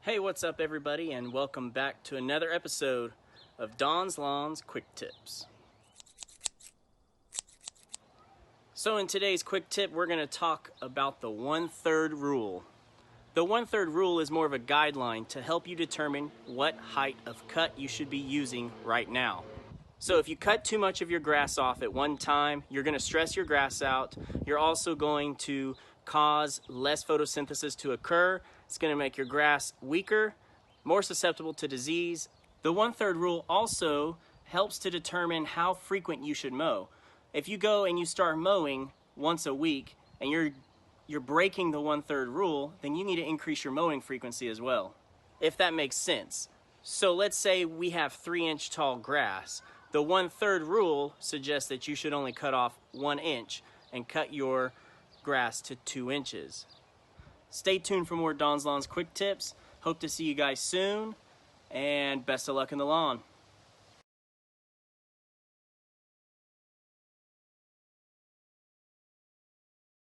Hey, what's up everybody, and welcome back to another episode of Don's Lawns Quick Tips. So in today's quick tip, we're going to talk about the 1/3 rule. The 1/3 rule is more of a guideline to help you determine what height of cut you should be using right now. So if you cut too much of your grass off at one time, you're going to stress your grass out. You're also going to cause less photosynthesis to occur. It's going to make your grass weaker, more susceptible to disease. The 1/3 rule also helps to determine how frequent you should mow. If you go and you start mowing once a week and you're breaking the 1/3 rule, then you need to increase your mowing frequency as well, if that makes sense. So let's say we have 3-inch tall grass. The 1/3 rule suggests that you should only cut off 1 inch and cut your grass to 2 inches. Stay tuned for more Don's Lawns quick tips. Hope to see you guys soon, and best of luck in the lawn.